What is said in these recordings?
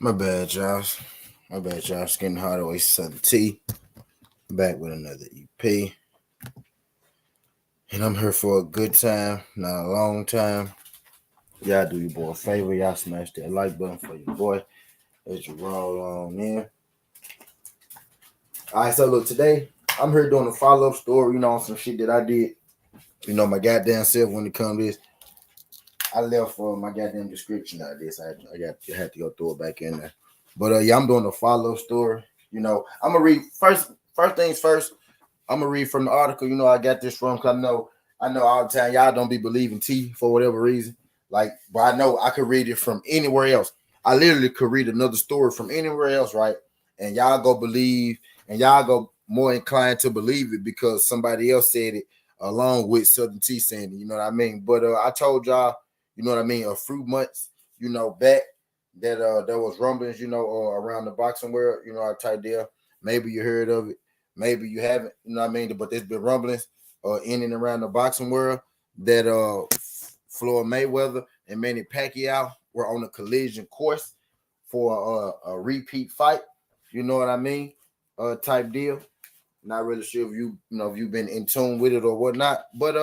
My bad, y'all. My bad, y'all. Skin Hardaway Southern T. Back with another EP. And I'm here for a good time, not a long time. Y'all do your boy a favor. Y'all smash that like button for your boy as you roll on in. Alright, so look, today I'm here doing a follow-up story, on some shit that I did. My goddamn self when it comes to this. I left my goddamn description out of this. I had to go throw it back in there. But yeah, I'm doing a follow-up story. I'm gonna read first things first. I'm gonna read from the article. I got this from because I know all the time y'all don't be believing T for whatever reason. But I know I could read it from anywhere else. I literally could read another story from anywhere else, right? And y'all go believe, and y'all go more inclined to believe it because somebody else said it along with Southern T saying it. You know what I mean? But I told y'all, a few months, back that there was rumblings, around the boxing world, I typed there. Maybe you heard of it. Maybe you haven't, but there's been rumblings in and around the boxing world that Floyd Mayweather and Manny Pacquiao were on a collision course for a repeat fight. You know what I mean? Type deal. Not really sure if if you've been in tune with it or whatnot, but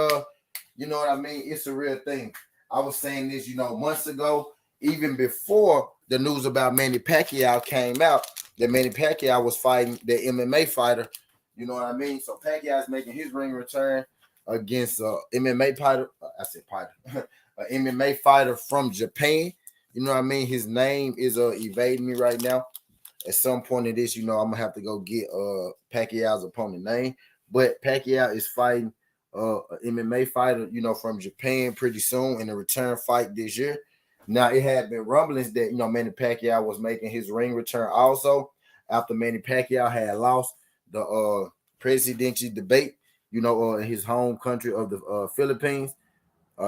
you know what I mean? It's a real thing. I was saying this, months ago, even before the news about Manny Pacquiao came out, that Manny Pacquiao was fighting the MMA fighter. You know what I mean? So Pacquiao is making his ring return against MMA fighter. I said fighter, an MMA fighter from Japan. You know what I mean? His name is evading me right now. At some point in this, I'm gonna have to go get Pacquiao's opponent name. But Pacquiao is fighting an MMA fighter, from Japan pretty soon in a return fight this year. Now it had been rumblings that Manny Pacquiao was making his ring return also after Manny Pacquiao had lost the presidential debate, in his home country of the Philippines.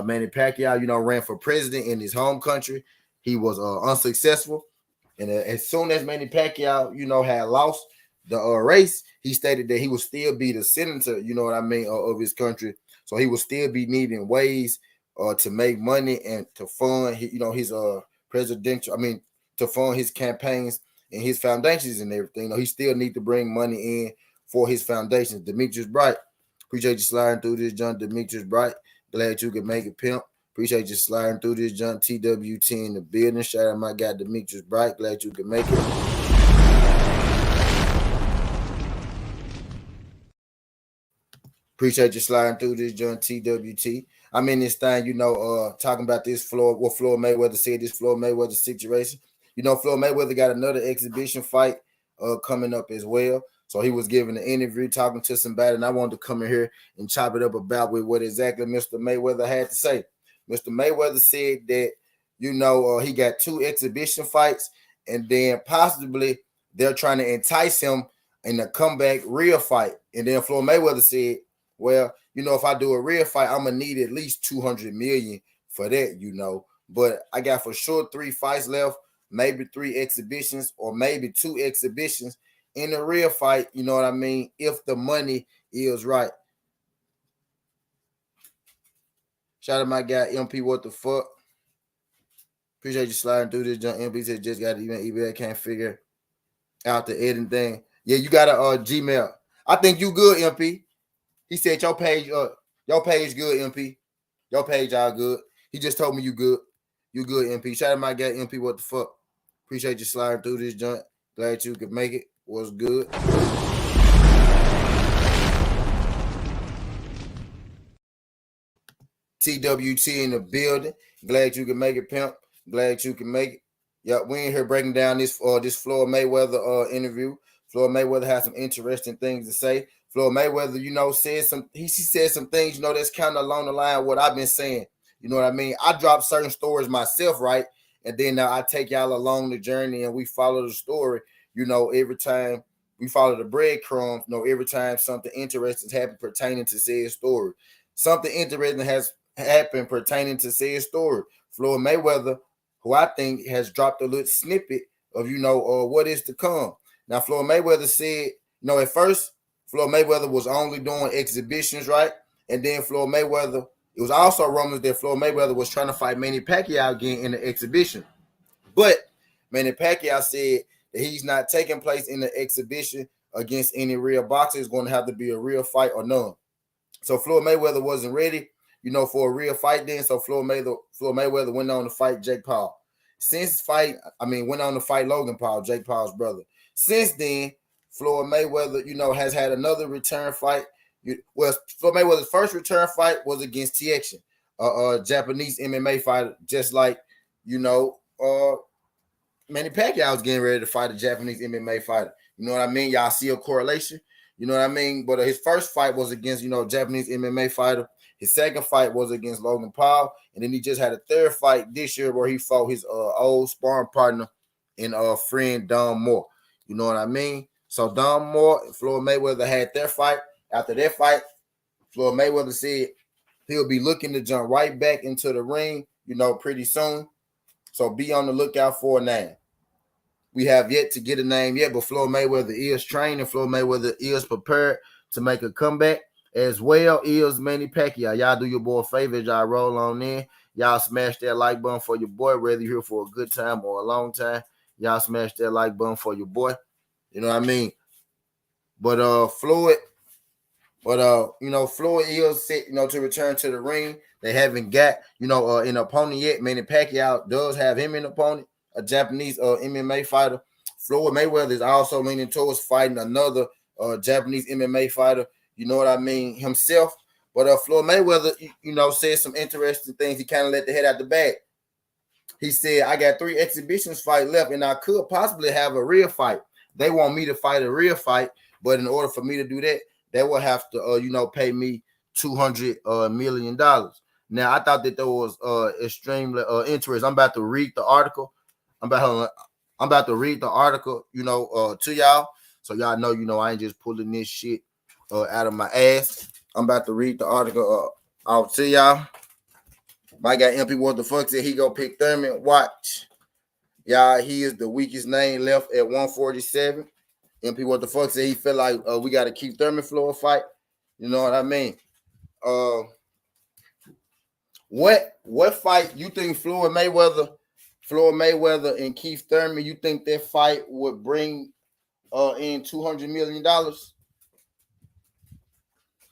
Manny Pacquiao, ran for president in his home country. He was unsuccessful. And as soon as Manny Pacquiao, had lost the race, he stated that he would still be the senator, of his country. So he would still be needing ways to make money and to fund, his presidential, to fund his campaigns and his foundations and everything. He still need to bring money in for his foundations. Demetrius Bright, appreciate you sliding through this, John. Demetrius Bright, glad you could make it, pimp. Appreciate you sliding through this, John. TWT in the building. Shout out my guy Demetrius Bright. Glad you could make it. Appreciate you sliding through this, John. TWT. I'm in this thing, talking about this what Floyd Mayweather said, this Floyd Mayweather situation. Floyd Mayweather got another exhibition fight coming up as well. So he was giving an interview talking to somebody, and I wanted to come in here and chop it up about with what exactly Mr. Mayweather had to say. Mr. Mayweather said that, he got 2 exhibition fights, and then possibly they're trying to entice him in a comeback real fight. And then Floyd Mayweather said, well, if I do a real fight, I'm going to need at least $200 million for that, But I got for sure 3 fights left, maybe 3 exhibitions or maybe 2 exhibitions in a real fight, you know what I mean, if the money is right. Shout out my guy, MP, what the fuck? Appreciate you sliding through this. John MP said just got even eBay can't figure out the editing thing. Yeah, you got a Gmail. I think you good, MP. He said your page good, MP. Your page all good. He just told me you good. You good, MP. Shout out my guy, MP, what the fuck? Appreciate you sliding through this joint. Glad you could make it. Was good. TWT in the building. Glad you can make it, pimp. Glad you can make it. Yeah, we in here breaking down this Floyd Mayweather interview. Floyd Mayweather has some interesting things to say. Floyd Mayweather, said he said some things, that's kind of along the line of what I've been saying. You know what I mean? I drop certain stories myself, right? And then I take y'all along the journey and we follow the story. Every time we follow the breadcrumbs, every time something interesting happens pertaining to said story. Something interesting has happened pertaining to said story. Floyd Mayweather, who I think has dropped a little snippet of, what is to come. Now, Floyd Mayweather said, at first, Floyd Mayweather was only doing exhibitions, right? And then Floyd Mayweather, it was also rumors that Floyd Mayweather was trying to fight Manny Pacquiao again in the exhibition. But Manny Pacquiao said that he's not taking place in the exhibition against any real boxer. It's going to have to be a real fight or none. So Floyd Mayweather wasn't ready, for a real fight then. So Floyd Mayweather went on to fight Jake Paul. Went on to fight Logan Paul, Jake Paul's brother. Since then, Floyd Mayweather, has had another return fight. Floyd Mayweather's first return fight was against TX, a Japanese MMA fighter, just like, Manny Pacquiao was getting ready to fight a Japanese MMA fighter. You know what I mean? Y'all see a correlation? You know what I mean? But his first fight was against, Japanese MMA fighter. His second fight was against Logan Paul. And then he just had a third fight this year where he fought his old sparring partner and friend Don Moore. You know what I mean? So Don Moore and Floyd Mayweather had their fight. After that fight, Floyd Mayweather said he'll be looking to jump right back into the ring, pretty soon. So be on the lookout for a name. We have yet to get a name yet, but Floyd Mayweather is trained and Floyd Mayweather is prepared to make a comeback, as well is Manny Pacquiao. Y'all do your boy a favor, y'all roll on in. Y'all smash that like button for your boy, whether you're here for a good time or a long time. Y'all smash that like button for your boy. You know what I mean? But Floyd is set, to return to the ring. They haven't got, an opponent yet. Manny Pacquiao does have him an opponent, a Japanese MMA fighter. Floyd Mayweather is also leaning towards fighting another Japanese MMA fighter. You know what I mean? Himself. But Floyd Mayweather, said some interesting things. He kind of let the head out the bag. He said, I got 3 exhibitions fight left, and I could possibly have a real fight. They want me to fight a real fight, but in order for me to do that, they will have to, pay me $200 million. Now, I thought that was extremely interesting. I'm about to read the article. I'm about to read the article, to y'all. So y'all know, I ain't just pulling this shit out of my ass. I'm about to read the article out to y'all. My guy MP, what the fuck said he go pick Thurman. Watch. Y'all, he is the weakest name left at 147. MP, what the fuck said he felt like we got to keep Thurman Floyd fight. You know what I mean? What fight you think Floyd Mayweather and Keith Thurman, you think that fight would bring in $200 million?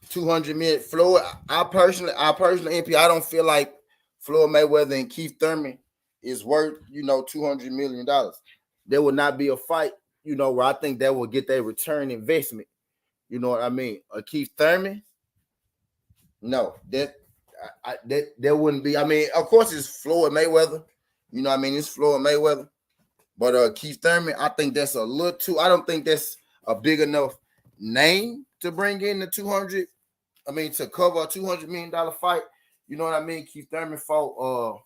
200 million. Floyd, I personally, MP, I don't feel like Floyd Mayweather and Keith Thurman is worth, $200 million. There will not be a fight, where I think that will get their return investment. You know what I mean? Keith Thurman, no, that wouldn't be. I mean, of course, it's Floyd Mayweather. You know what I mean? It's Floyd Mayweather. But Keith Thurman, I think that's a little too. I don't think that's a big enough name to bring in the 200. I mean, to cover a $200 million fight. You know what I mean? Keith Thurman fought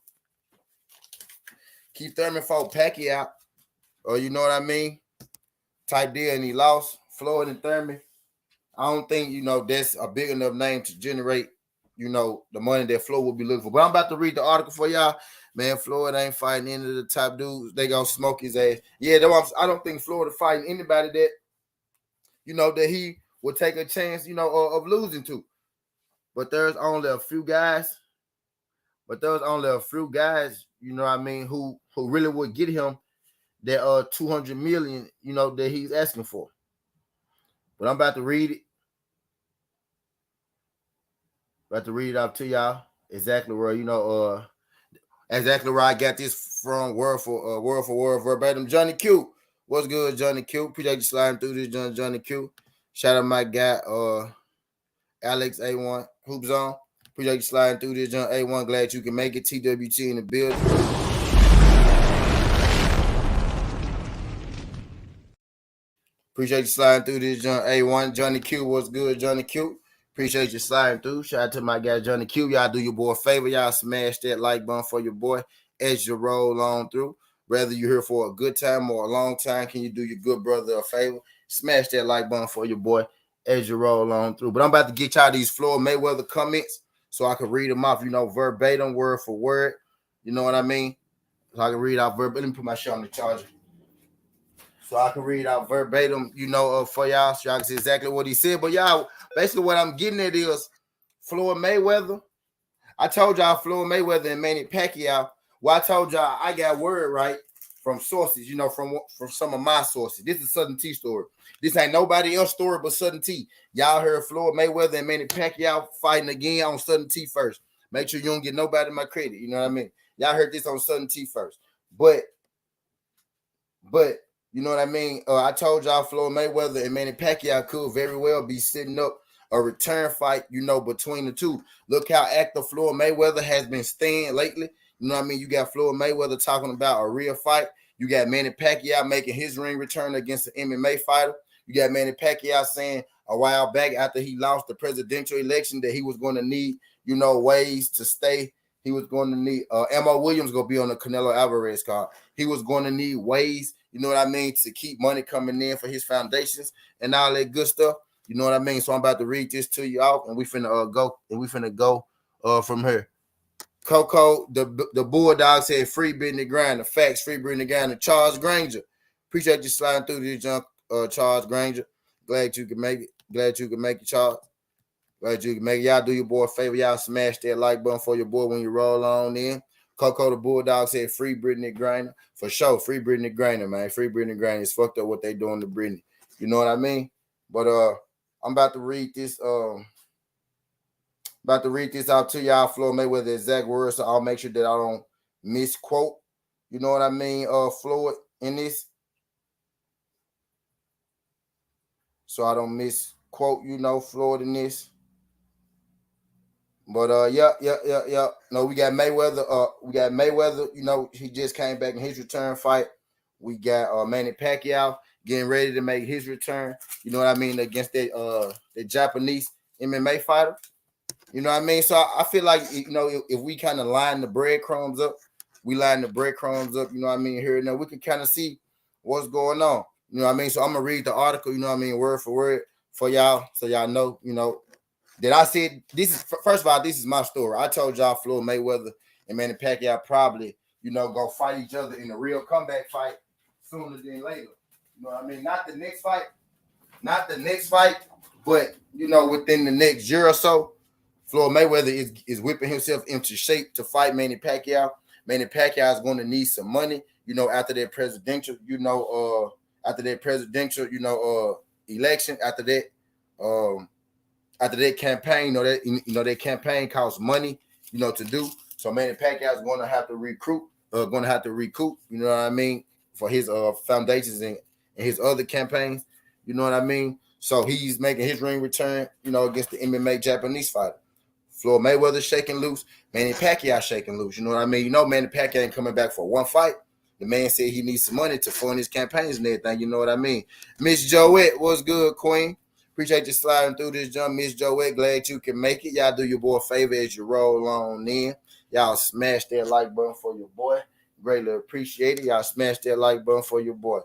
Pacquiao. You know what I mean? Type deal, and he lost. Floyd and Thurman. I don't think, that's a big enough name to generate, the money that Floyd will be looking for. But I'm about to read the article for y'all. Man, Floyd ain't fighting any of the top dudes. They gonna smoke his ass. Yeah, I don't think Floyd is fighting anybody that, that he would take a chance, of losing to. But there's only a few guys. You know what I mean, who really would get him that $200 million, that he's asking for. But I'm about to read it. About to read it out to y'all exactly where, Exactly where I got this from, word for word, verbatim. Johnny Q. What's good, Johnny Q? Appreciate you sliding through this, Johnny Q. Shout out my guy, Alex A1 Hoop Zone. Appreciate you sliding through this, John A1. Glad you can make it. TWT in the building. Appreciate you sliding through this, John A1. Johnny Q, what's good, Johnny Q? Appreciate you sliding through. Shout out to my guy, Johnny Q. Y'all do your boy a favor. Y'all smash that like button for your boy as you roll on through. Whether you're here for a good time or a long time, can you do your good brother a favor? Smash that like button for your boy as you roll on through. But I'm about to get y'all these Floyd Mayweather comments so I can read them off, verbatim, word for word. You know what I mean? So I can read out verbatim. Let me put my shit on the charger. So I can read out verbatim, for y'all, so y'all can see exactly what he said. But y'all, basically what I'm getting at is Floyd Mayweather. I told y'all Floyd Mayweather and Manny Pacquiao. Well, I told y'all I got word right from sources, from some of my sources. This is Southern T story. This ain't nobody else story but Southern T. Y'all heard Floyd Mayweather and Manny Pacquiao fighting again on Southern T first. Make sure you don't get nobody my credit. You know what I mean? Y'all heard this on Southern T first. But you know what I mean? I told y'all Floyd Mayweather and Manny Pacquiao could very well be setting up a return fight, between the two. Look how active Floyd Mayweather has been staying lately. You know what I mean? You got Floyd Mayweather talking about a real fight. You got Manny Pacquiao making his ring return against an MMA fighter. You got Manny Pacquiao saying a while back after he lost the presidential election that he was going to need, ways to stay. He was going to need Mo Williams going to be on the Canelo Alvarez card. He was going to need ways, to keep money coming in for his foundations and all that good stuff. You know what I mean? So I'm about to read this to you out, and we finna go from here. Coco, the Bulldog said, "Free Brittany Griner." Facts, free Brittany Griner. Charles Granger, appreciate you sliding through this junk. Charles Granger, glad you can make it. Glad you can make it, Charles. Glad you can make it. Y'all do your boy a favor. Y'all smash that like button for your boy when you roll on in. Coco the Bulldog said, "Free Brittany Griner." For sure, free Brittany Griner, man. Free Brittany Griner. It's fucked up what they doing to Brittany. You know what I mean? But I'm about to read this. About to read this out to y'all, Floyd Mayweather exact words, so I'll make sure that I don't misquote. You know what I mean? Floyd in this, so I don't misquote. Floyd in this. But yeah. No, we got Mayweather. He just came back in his return fight. We got Manny Pacquiao getting ready to make his return. You know what I mean, against the Japanese MMA fighter. You know what I mean? So I feel like, if we kind of line the breadcrumbs up, you know what I mean, here and there, we can kind of see what's going on. You know what I mean? So I'm going to read the article, you know what I mean, word for word for y'all, so y'all know, that I said, first of all, this is my story. I told y'all Floyd Mayweather and Manny Pacquiao probably, go fight each other in a real comeback fight sooner than later. You know what I mean? Not the next fight, but, within the next year or so, Floyd Mayweather is whipping himself into shape to fight Manny Pacquiao. Manny Pacquiao is going to need some money, after that presidential, election, after that campaign, that campaign costs money, to do. So Manny Pacquiao is going to have to recoup, you know what I mean, for his foundations and his other campaigns, you know what I mean. So he's making his ring return, against the MMA Japanese fighter. Floyd Mayweather shaking loose, Manny Pacquiao shaking loose. You know what I mean? Manny Pacquiao ain't coming back for one fight. The man said he needs some money to fund his campaigns and everything. You know what I mean? Miss Joette, what's good, Queen? Appreciate you sliding through this jump, Miss Joette. Glad you can make it. Y'all do your boy a favor as you roll on in. Y'all smash that like button for your boy. Greatly appreciate it. Y'all smash that like button for your boy.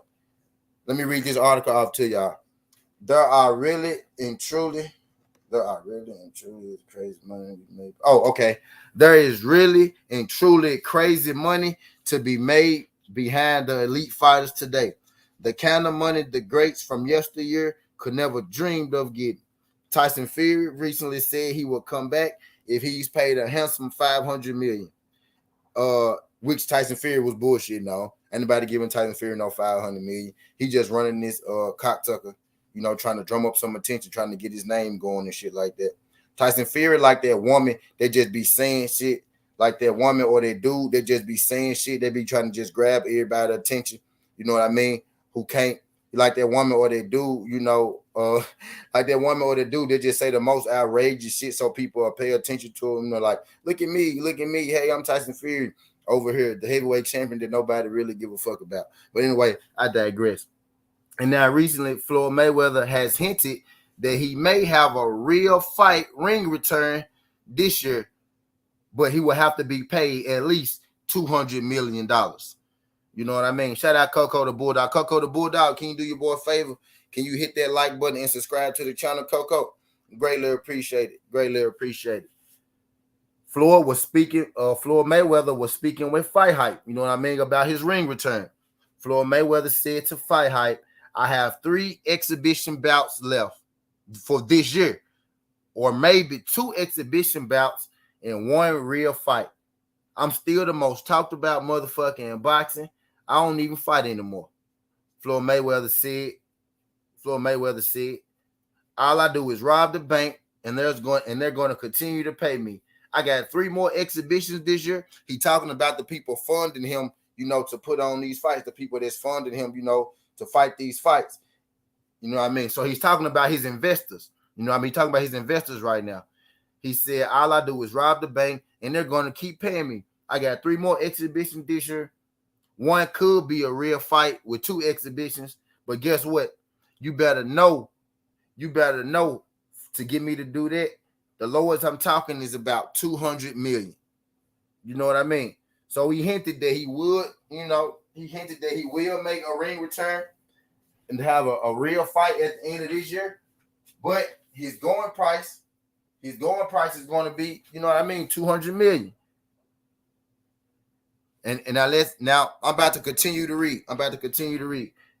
Let me read this article off to y'all. There are really and truly crazy money made. Oh, okay. There is really and truly crazy money to be made behind the elite fighters today. The kind of money the greats from yesteryear could never dreamed of getting. Tyson Fury recently said he will come back if he's paid a handsome $500 million. Which Tyson Fury was bullshit. No, anybody giving Tyson Fury no $500 million. He just running this cocktucker. Trying to drum up some attention, trying to get his name going and shit like that. Tyson Fury like that woman that just be saying shit like that woman or that dude that just be saying shit. They be trying to just grab everybody's attention. You know what I mean? Who can't, like that woman or that dude, like that woman or that dude that just say the most outrageous shit so people will pay attention to them. Like, look at me. Hey, I'm Tyson Fury over here, the heavyweight champion that nobody really give a fuck about. But anyway, I digress. And now recently, Floyd Mayweather has hinted that he may have a real fight ring return this year, but he will have to be paid at least $200 million. You know what I mean? Shout out Coco the Bulldog. Coco the Bulldog, can you do your boy a favor? Can you hit that like button and subscribe to the channel, Coco? Greatly appreciate it. Floyd Mayweather was speaking with Fight Hype, you know what I mean, about his ring return. Floyd Mayweather said to Fight Hype, I have 3 exhibition bouts left for this year, or maybe 2 exhibition bouts and 1 real fight. I'm still the most talked about motherfucker in boxing. I don't even fight anymore. Floyd Mayweather said, all I do is rob the bank, and they're going to continue to pay me. I got 3 more exhibitions this year. He talking about the people funding him, to put on these fights, the people that's funding him, to fight these fights. You know what I mean? So he's talking about his investors. You know what I mean? Talking about his investors right now. He said, all I do is rob the bank, and they're going to keep paying me. I got 3 more exhibitions this year. 1 could be a real fight with 2 exhibitions. But guess what? You better know to get me to do that. The lowest I'm talking is about 200 million. You know what I mean? So he hinted that he would, he will make a ring return and have a real fight at the end of this year. But his going price is going to be, 200 million. And now I'm about to continue to read.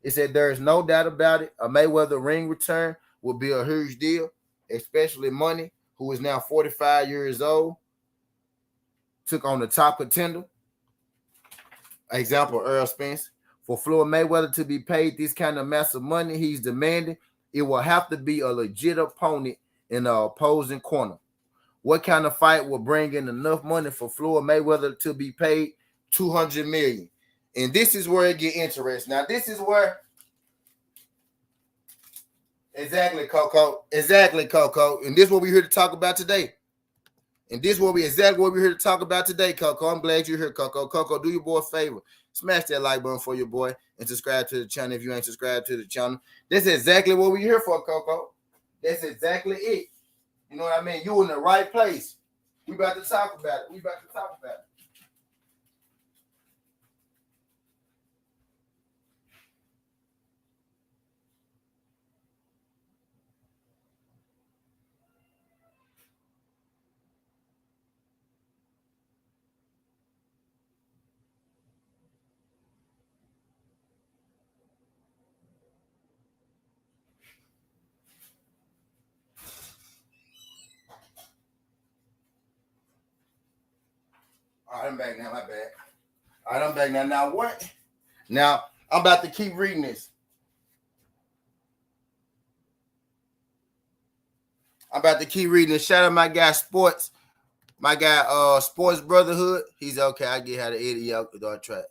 It said there is no doubt about it. A Mayweather ring return will be a huge deal, especially Money, who is now 45 years old, took on the top contender. Example, Earl Spence. For Floyd Mayweather to be paid this kind of massive money he's demanding, it will have to be a legit opponent in the opposing corner. What kind of fight will bring in enough money for Floyd Mayweather to be paid $200 million? And this is where it get interesting. Now, this is where exactly, Coco. And this is what we're here to talk about today. Coco. I'm glad you're here, Coco. Coco, do your boy a favor. Smash that like button for your boy and subscribe to the channel if you ain't subscribed to the channel. This is exactly what we're here for, Coco. That's exactly it. You know what I mean? You in the right place. We about to talk about it. All right, I'm back now. My bad. All right, I'm back now. Now what? Now I'm about to keep reading this. Shout out my guy Sports. My guy Sports Brotherhood. He's okay. I get how to edit y'all track.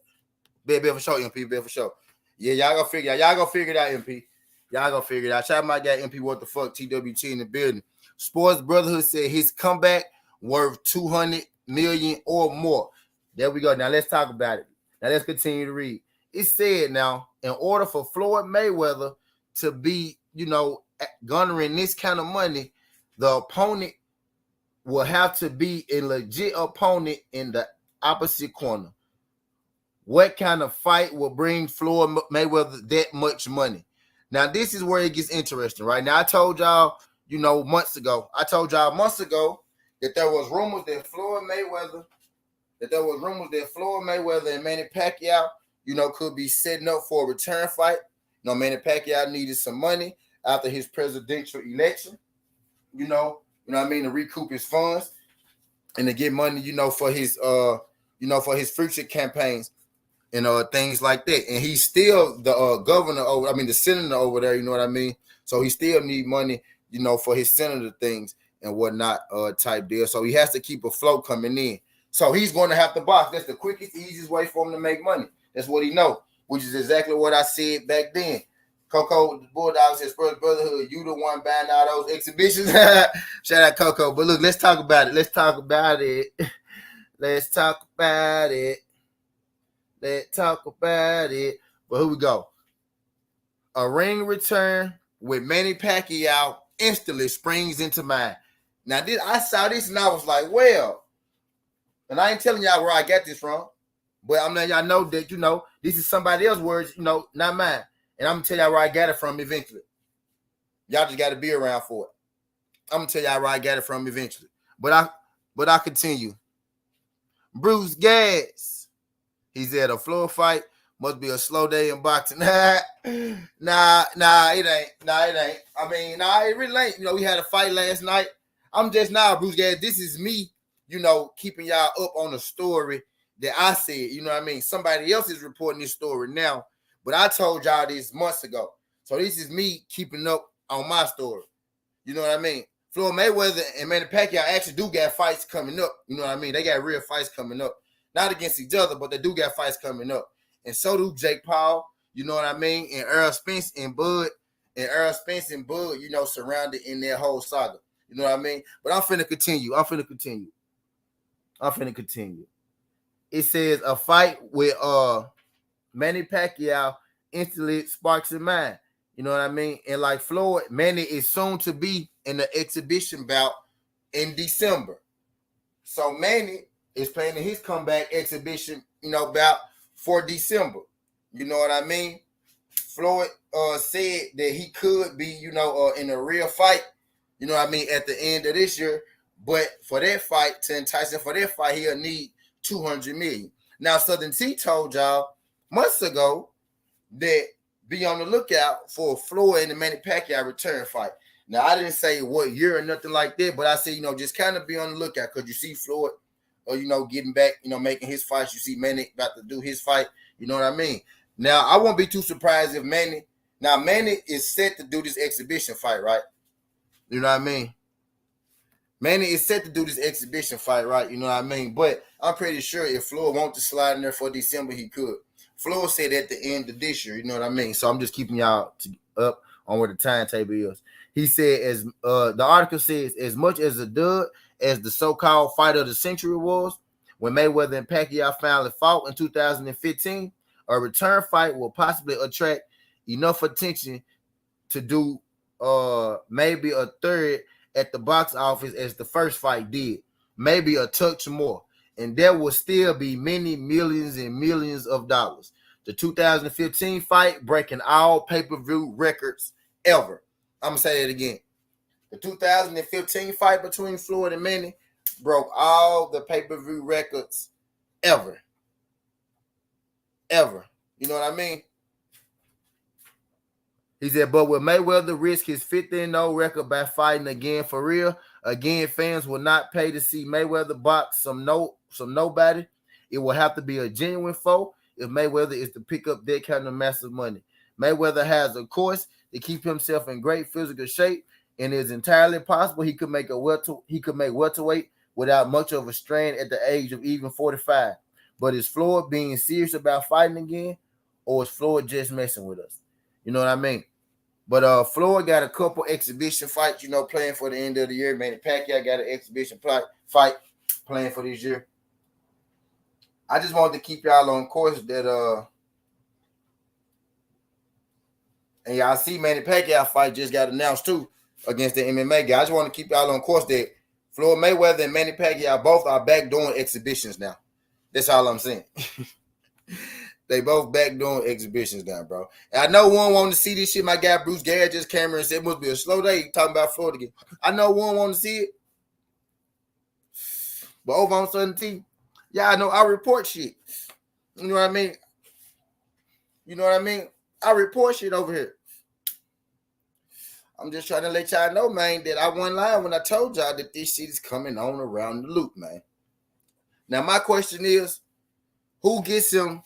Bet for sure, MP. Bet for sure. Yeah, y'all gonna figure it out. MP. Y'all gonna figure it out. Shout out my guy MP. What the fuck? TWT in the building. Sports Brotherhood said his comeback worth 200 million or more. There we go. Now let's talk about it. Now let's continue to read. It said now, in order for Floyd Mayweather to be, garnering this kind of money, the opponent will have to be a legit opponent in the opposite corner. What kind of fight will bring Floyd Mayweather that much money? Now, this is where it gets interesting, right? Now, I told y'all, months ago that there was rumors that Floyd Mayweather and Manny Pacquiao, could be setting up for a return fight. Manny Pacquiao needed some money after his presidential election, to recoup his funds and to get money, for his future campaigns and things like that. And he's still the the senator over there, you know what I mean? So he still need money, for his senator things and whatnot type deal. So he has to keep a flow coming in. So he's going to have to box. That's the quickest, easiest way for him to make money. That's what he know, which is exactly what I said back then. Coco, the Bulldogs said, Spurs Brotherhood, you the one buying all those exhibitions. Shout out Coco. But look, let's talk about it. Let's talk about it. Let's talk about it. Let's talk about it. But here we go. A ring return with Manny Pacquiao instantly springs into mind. Now, I saw this and I was like, well, and I ain't telling y'all where I got this from, but I'm letting y'all know that, this is somebody else's words, not mine. And I'm going to tell y'all where I got it from eventually. Y'all just got to be around for it. I'm going to tell y'all where I got it from eventually. But I continue. Bruce Gas. He's at a floor fight. Must be a slow day in boxing. Nah, it ain't. I mean, it really ain't. We had a fight last night. I'm just Bruce Gas. This is me, keeping y'all up on the story that I said. You know what I mean? Somebody else is reporting this story now, but I told y'all this months ago. So this is me keeping up on my story. You know what I mean? Floyd Mayweather and Manny Pacquiao actually do got fights coming up. You know what I mean? They got real fights coming up. Not against each other, but they do got fights coming up. And so do Jake Paul, you know what I mean? And Errol Spence and Bud, surrounded in their whole saga. You know what I mean? But I'm finna continue. It says a fight with Manny Pacquiao instantly sparks in mind. You know what I mean? And like Floyd, Manny is soon to be in the exhibition bout in December. So Manny is planning his comeback exhibition, bout for December. You know what I mean? Floyd said that he could be, in a real fight, you know what I mean, at the end of this year. But for that fight, to entice him for that fight, he'll need $200 million. Now, Southern T told y'all months ago that be on the lookout for a Floyd and the Manny Pacquiao return fight. Now, I didn't say what year or nothing like that, but I said, just kind of be on the lookout because you see Floyd, getting back, making his fights. You see Manny about to do his fight. You know what I mean? Now, I won't be too surprised if Manny is set to do this exhibition fight, right? You know what I mean? Manny is set to do this exhibition fight, right? You know what I mean? But I'm pretty sure if Floyd wants to slide in there for December, he could. Floyd said at the end of this year, you know what I mean? So I'm just keeping y'all up on where the timetable is. He said, the article says, as much as a dud as the so-called fight of the century was, when Mayweather and Pacquiao finally fought in 2015, a return fight will possibly attract enough attention to do maybe a third at the box office as the first fight did, maybe a touch more, and there will still be many millions and millions of dollars. The 2015 fight breaking all pay-per-view records ever. I'm going to say it again. The 2015 fight between Floyd and Manny broke all the pay-per-view records ever. You know what I mean? He said, but will Mayweather risk his 50-0 record by fighting again for real? Again, fans will not pay to see Mayweather box some nobody. It will have to be a genuine foe if Mayweather is to pick up that kind of massive money. Mayweather has, of course, to keep himself in great physical shape, and it is entirely possible he could make welterweight without much of a strain at the age of even 45. But is Floyd being serious about fighting again, or is Floyd just messing with us? You know what I mean? But Floyd got a couple exhibition fights, playing for the end of the year. Manny Pacquiao got an exhibition fight playing for this year. I just wanted to keep y'all on course that and y'all see Manny Pacquiao fight just got announced too against the MMA guy. I just want to keep y'all on course that Floyd Mayweather and Manny Pacquiao both are back doing exhibitions now. That's all I'm saying. They both back doing exhibitions now, bro. And I know one wanted to see this shit. My guy Bruce Garrett just came here and said it must be a slow day talking about Floyd again. I know one wanted to see it. But over on Southern T, I know I report shit. You know what I mean? I report shit over here. I'm just trying to let y'all know, man, that I wasn't lying when I told y'all that this shit is coming on around the loop, man. Now, my question is, who gets him?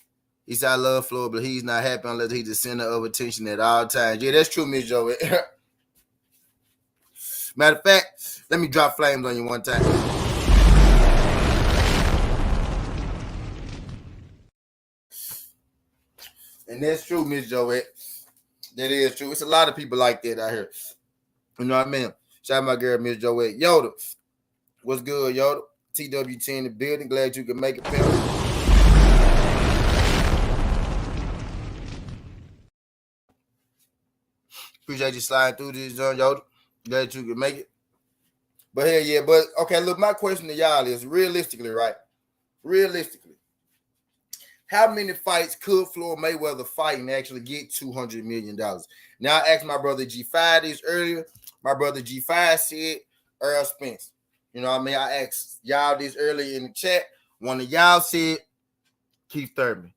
He said, I love Floyd, but he's not happy unless he's the center of attention at all times. Yeah, that's true, Miss Joe. Matter of fact, let me drop flames on you one time. And that's true, Miss Joette. That is true. It's a lot of people like that out here. You know what I mean? Shout out my girl, Miss Joette. Yoda, what's good, Yoda? TWT in the building. Glad you could make it, pimp. Appreciate you sliding through this, Yoda. Glad you could make it. But hell yeah, but okay, look, my question to y'all is realistically, right? Realistically, how many fights could Floyd Mayweather fight and actually get $200 million? Now, I asked my brother G5 this earlier. My brother G5 said Earl Spence. You know what I mean? I asked y'all this earlier in the chat. One of y'all said Keith Thurman.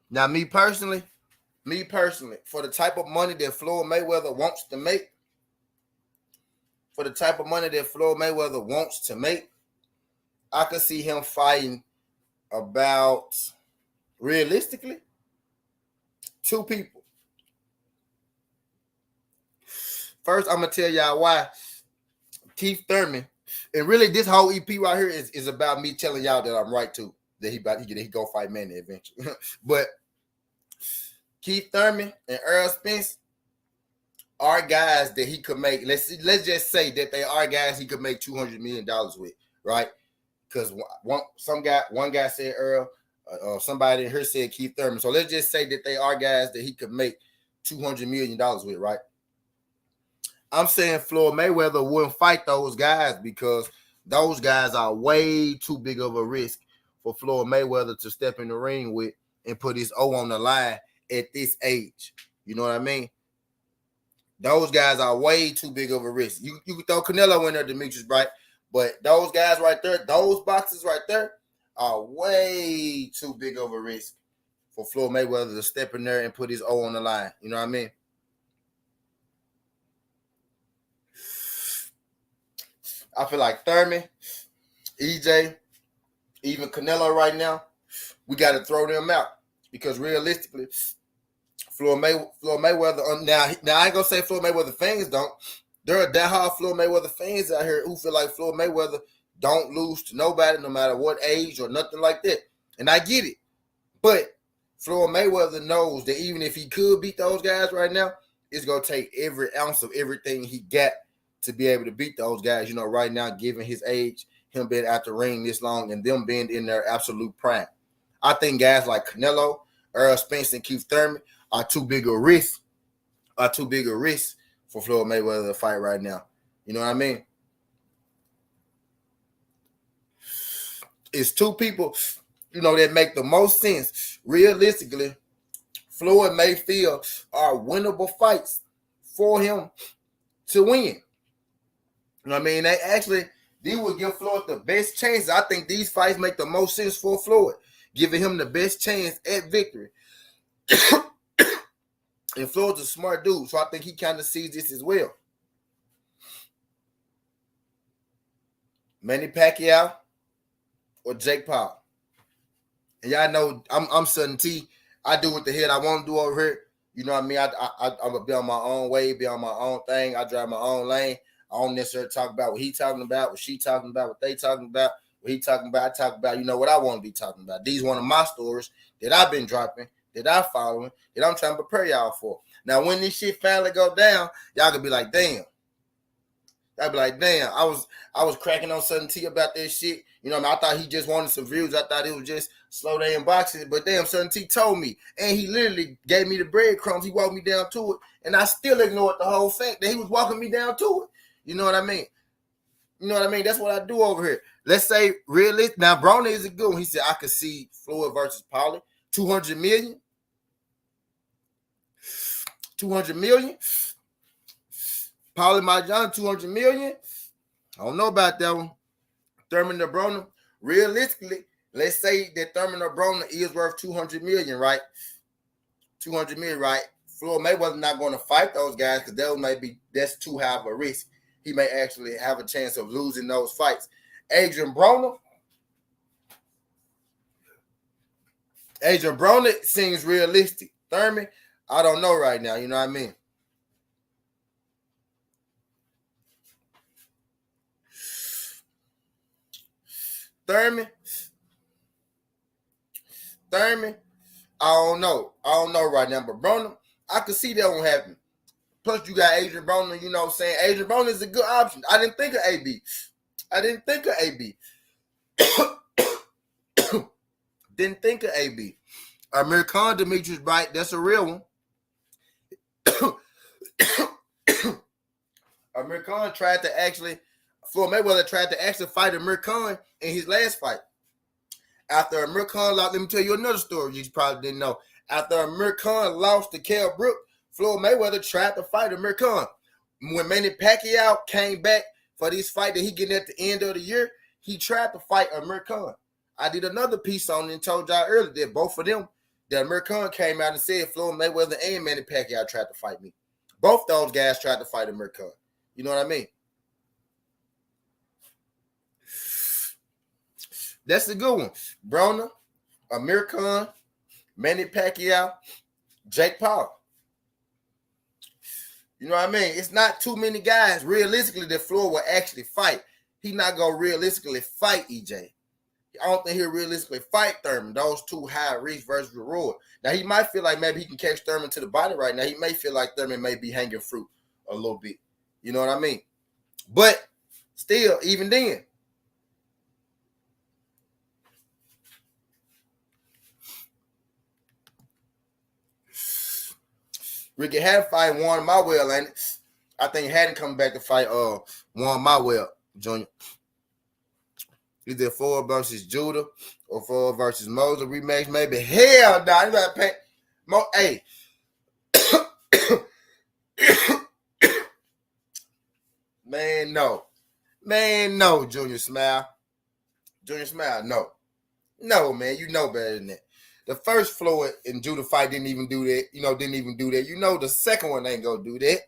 Now, me personally, for the type of money that Floyd Mayweather wants to make, I could see him fighting about, realistically, 2 people. First, I'm going to tell y'all why Keith Thurman, and really this whole EP right here is about me telling y'all that I'm right too, that he go fight Manny eventually. But Keith Thurman and Earl Spence are guys that he could make. Let's just say that they are guys he could make $200 million with, right? Because one guy said Earl, somebody in here said Keith Thurman. So let's just say that they are guys that he could make $200 million with, right? I'm saying Floyd Mayweather wouldn't fight those guys because those guys are way too big of a risk for Floyd Mayweather to step in the ring with and put his O on the line at this age. You know what I mean? Those guys are way too big of a risk. You can throw Canelo in there, Demetrius Bright, but those guys right there, those boxes right there, are way too big of a risk for Floyd Mayweather to step in there and put his O on the line. You know what I mean? I feel like Thurman, EJ, even Canelo right now, we got to throw them out because realistically, Floyd Mayweather. Now I ain't gonna say Floyd Mayweather fans don't. There are diehard Floyd Mayweather fans out here who feel like Floyd Mayweather don't lose to nobody, no matter what age or nothing like that. And I get it, but Floyd Mayweather knows that even if he could beat those guys right now, it's gonna take every ounce of everything he got to be able to beat those guys. You know, right now, given his age, him being out the ring this long, and them being in their absolute prime. I think guys like Canelo, Earl Spence, and Keith Thurman are too big a risk. For Floyd Mayweather to fight right now. You know what I mean? It's 2 people, that make the most sense. Realistically, Floyd may feel are winnable fights for him to win. You know what I mean? They would give Floyd the best chance. I think these fights make the most sense for Floyd, giving him the best chance at victory. And Floyd's a smart dude, so I think he kind of sees this as well. Manny Pacquiao or Jake Paul. And y'all know I'm Sutton T. I do what the hell I want to do over here. You know what I mean? I'm going to be on my own way, be on my own thing. I drive my own lane. I don't necessarily talk about what he talking about, what she talking about, what they talking about, what he talking about. I talk about, what I want to be talking about. These one of my stories that I've been dropping, that I'm following, that I'm trying to prepare y'all for. Now, when this shit finally go down, y'all could be like, damn. I'd be like, damn, I was cracking on Sutton T about that shit. You know what I mean? I thought he just wanted some views. I thought it was just slow down boxing. But damn, Sutton T told me. And he literally gave me the breadcrumbs. He walked me down to it. And I still ignored the whole fact that he was walking me down to it. You know what I mean? That's what I do over here. Let's say realistic. Now, Broner is a good one. He said, I could see Floyd versus Paulie. 200 million. 200 million. Paulie Marjan, 200 million. I don't know about that one. Thurman or Broner. Realistically, let's say that Thurman or Broner is worth 200 million, right? 200 million, right? Floyd Mayweather not going to fight those guys because that's too high of a risk. He may actually have a chance of losing those fights. Adrian Broner seems realistic. Thurman, I don't know right now. You know what I mean? Thurman, Thurman, I don't know. I don't know right now. But Broner, I could see that won't happen. Plus, you got Adrian Broner, you know what I'm saying? Adrian Broner is a good option. I didn't think of AB. Didn't think of AB. Amir Khan, Demetrius Bright, that's a real one. Amir Khan Floyd Mayweather tried to actually fight Amir Khan in his last fight. After Amir Khan lost, let me tell you another story you probably didn't know. After Amir Khan lost to Kell Brook, Floyd Mayweather tried to fight Amir Khan. When Manny Pacquiao came back for this fight that he getting at the end of the year, he tried to fight Amir Khan. I did another piece on it and told y'all earlier that both of them, that Amir Khan came out and said Floyd Mayweather and Manny Pacquiao tried to fight me. Both those guys tried to fight Amir Khan. You know what I mean? That's a good one. Broner, Amir Khan, Manny Pacquiao, Jake Paul. You know what I mean? It's not too many guys realistically that Floyd will actually fight. He not going to realistically fight EJ. I don't think he'll realistically fight Thurman. Those two high risk versus reward. Now, he might feel like maybe he can catch Thurman to the body right now. He may feel like Thurman may be hanging fruit a little bit. You know what I mean? But still, even then, Ricky Hatton fight Warren Mywell, ain't it? I think Hatton coming back to fight Warren Mywell, Jr. Either Ford versus Judah or Ford versus Moser rematch, maybe. Hell no, you gotta pay. Hey. Man, no. Man, no, Junior Smile. Junior Smile, no. No, man, you know better than that. The first Floyd and Judah fight didn't even do that. You know the second one ain't gonna do that.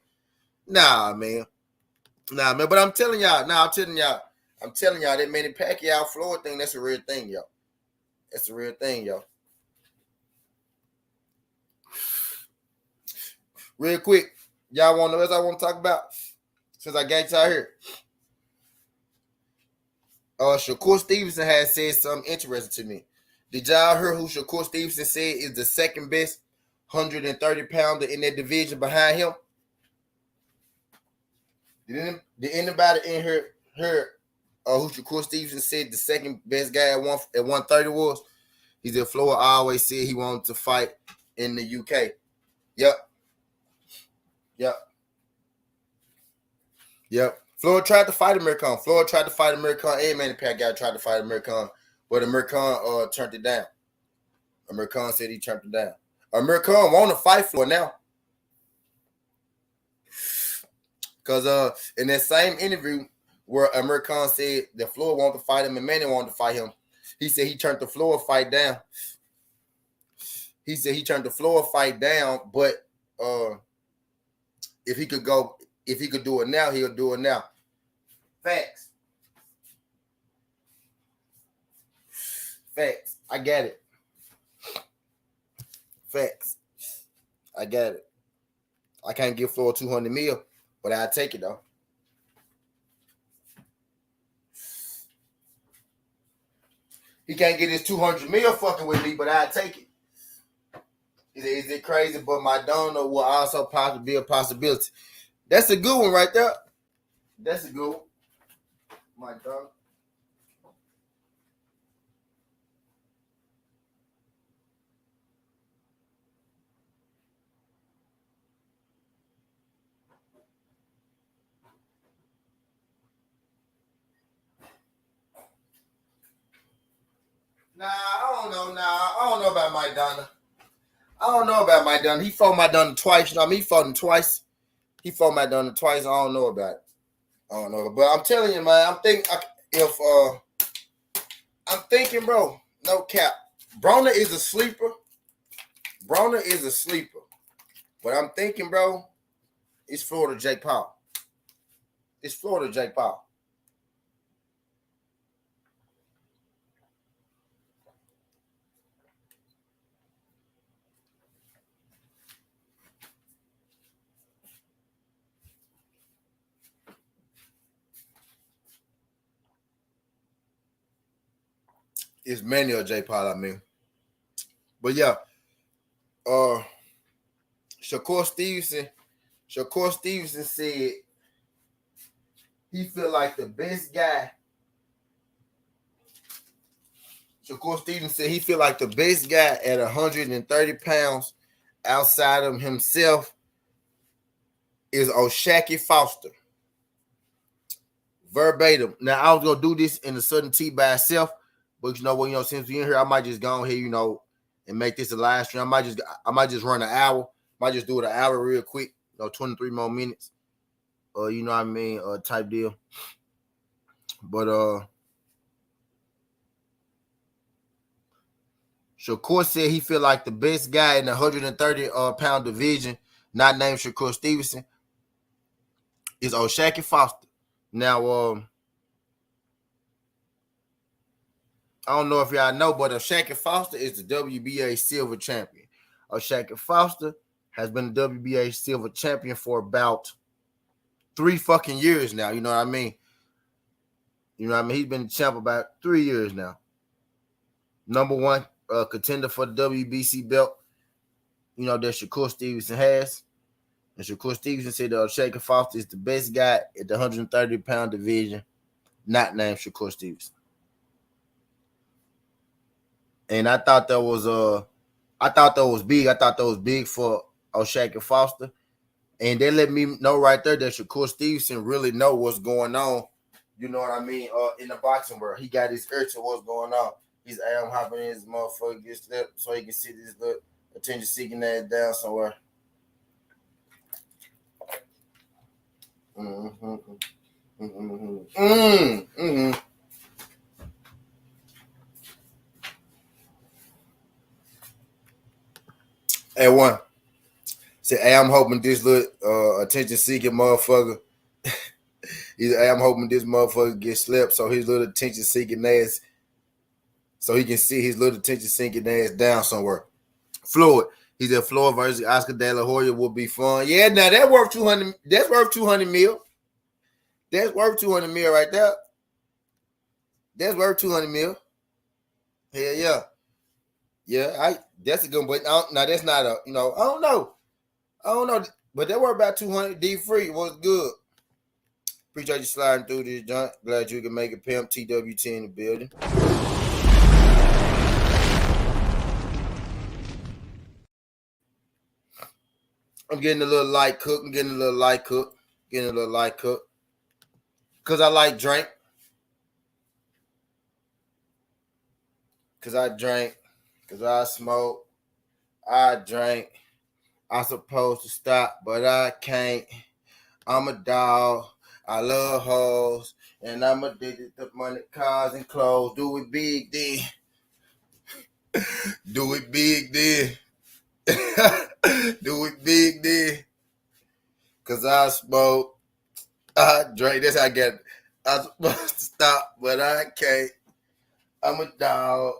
Nah, man. But I'm telling y'all, that Manny Pacquiao Floyd thing, that's a real thing, yo. That's a real thing, yo. Real quick, y'all want to know what I want to talk about? Since I got y'all here. Shakur Stevenson has said something interesting to me. Did y'all hear who Shakur Stevenson said is the second best 130-pounder in that division behind him? Did anybody in here hear who Shakur Stevenson said the second best guy at 130 was? He said Floyd always said he wanted to fight in the UK. Yep. Floyd tried to fight Amir Khan. And Manny Pacquiao tried to fight Amir Khan, but Amir Khan turned it down. Amir Khan said he turned it down. Amir Khan want to fight Floyd now. Because in that same interview where Amir Khan said that Floyd wanted to fight him and Manny wanted to fight him, he said he turned the Floyd fight down. But if he could do it now, he'll do it now. Facts. I got it. Facts. I got it. I can't give Floyd 200 mil, but I'll take it though. He can't get his 200 mil fucking with me, but I'll take it. Is it crazy? But my donor will also possibly be a possibility. That's a good one right there. That's a good one. My donor. I don't know about Mike Donner. He fought Mike Donner twice. You know what I mean? He fought him twice. I don't know about it. But I'm telling you, man. I'm thinking, bro. No cap. Broner is a sleeper. But I'm thinking, bro. It's Florida Jake Paul. It's Manny or Jake Paul, I mean. But yeah, uh, Shakur Stevenson said he feel like the best guy. Shakur Stevenson said he feel like the best guy at 130 pounds outside of himself is O'Shaquie Foster. Verbatim. Now I was gonna do this in the Southern T by itself, but you know what? Since we in here, I might just go on here, and make this a live stream. I might just run an hour. Might just do it an hour real quick. 23 more minutes. You know what I mean? Type deal. But Shakur said he feel like the best guy in the 130 pound division, not named Shakur Stevenson, is O'Shaquie Foster. Now, I don't know if y'all know, but Shakur Foster is the WBA silver champion. Shakur Foster has been the WBA silver champion for about 3 fucking years now. You know what I mean? He's been the champ about 3 years now. Number one contender for the WBC belt, that Shakur Stevenson has. And Shakur Stevenson said that Shakur Foster is the best guy at the 130 pound division, not named Shakur Stevenson. And I thought that was big. I thought that was big for Shakur Foster. And they let me know right there that Shakur Stevenson really know what's going on. You know what I mean? In the boxing world, he got his ear to what's going on. He's arm hopping in his motherfucker, gets up so he can sit his little attention seeking ass down somewhere. Hey, one. Say, hey, I'm hoping this little attention seeking motherfucker. Hey, I'm hoping this motherfucker gets slept so his little attention seeking ass, so he can see his little attention seeking ass down somewhere. Floyd. He said Floyd versus Oscar De La Hoya will be fun. Yeah, now that's worth 200. That's worth 200 mil. That's worth 200 mil right there. That's worth 200 mil. Hell yeah. Yeah, that's a good one. But now that's not a, I don't know. But that worth about 200. D free was good. Appreciate you sliding through this joint. Glad you can make it, pimp. TWT in the building. I'm getting a little light cook. Because I like drink. Because I drink. Because I smoke. I drink. I'm supposed to stop, but I can't. I'm a dog. I love hoes. And I'm addicted to money, cars, and clothes. Do it big, then. Do it big, then. Do it big, then. Because I smoke. I drink. That's how I get it. I'm supposed to stop, but I can't. I'm a dog.